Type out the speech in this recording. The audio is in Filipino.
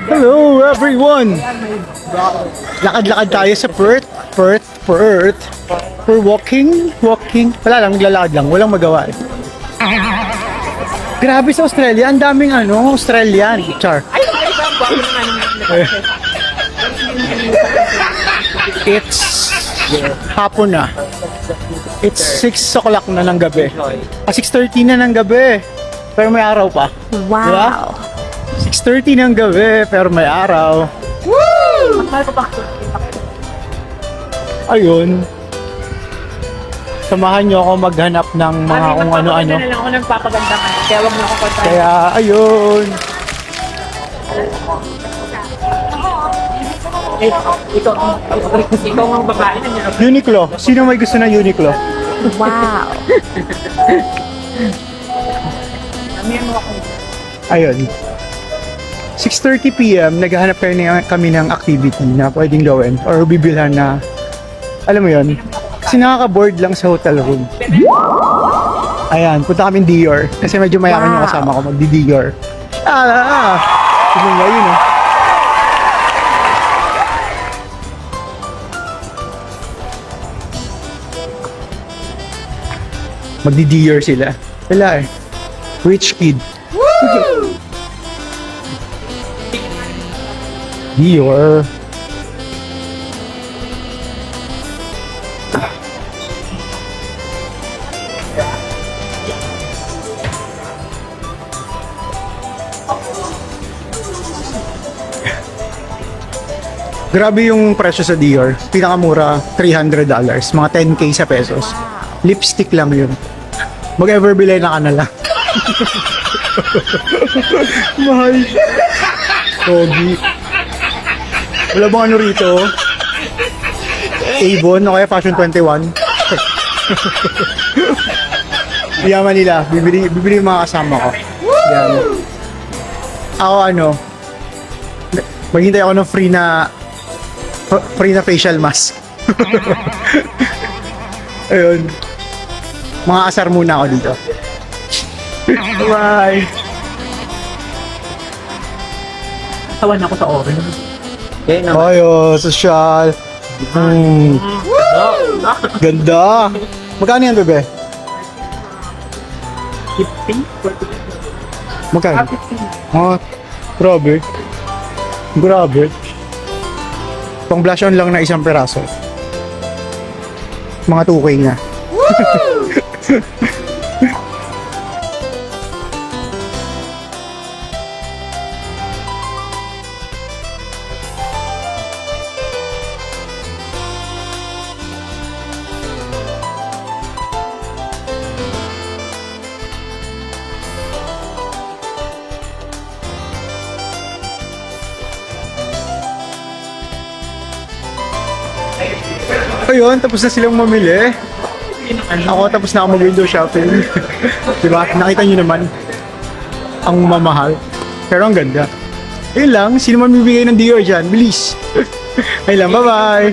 Hello everyone! Lakad-lakad tayo sa Perth. We're walking. Wala lang, naglalakad lang. Walang magawa eh. Grabe sa Australia, ang daming Australian. Char. It's hapon na. It's 6 o'clock na ng gabi. 6:30 na ng gabi. Pero may araw pa. Wow. Diba? 6:30 ng gabi, pero may araw. Woo! Ayun. Samahan nyo ako maghanap ng mga kung ano-ano. Ano lang ako nagpapaganda ka. Kaya wag mo ako kontra. Kaya, ayun. Ikaw ang babae na niya. Uniqlo. Sino may gusto ng Uniqlo? Wow. Ayun. 6:30 PM, naghahanap kami ng activity na pwedeng gawin or bibilhan na, alam mo yun, kasi nakaka-board lang sa hotel room. Ayan, punta kami Dior. Kasi medyo mayaman yung kasama ko, magdi-Dior. Gusto nga yun Magdi-Dior sila. Wala eh. Rich kid. Woo! Dior. Grabe yung presyo sa Dior. Pinakamura, $300. Mga 10K sa pesos. Lipstick lang yun. Mag-ever bilay na ka na lang. Mahal. Pogi. Wala bang ano rito? Avon o kaya Fashion 21? Yaman nila. Bibili yung mga kasama ko. Yan. Ako maghintay ako ng free na facial mask. Ayun. Mga asar muna ako dito. Bye! Tawan ako sa orange. Ayo, social. Ganda. Magkano yan, bebe? 50? Magkano? Grabe. Grabe. Pang blush on lang na isang peraso. Mga 2K na. Ayun, tapos na silang mamili. Ako tapos na ako mag-window shopping. Diba? Nakita nyo naman ang mamahal. Pero ang ganda. Ayun lang, sino man bibigay ng Dior dyan? Bilis. Ayun lang, bye-bye.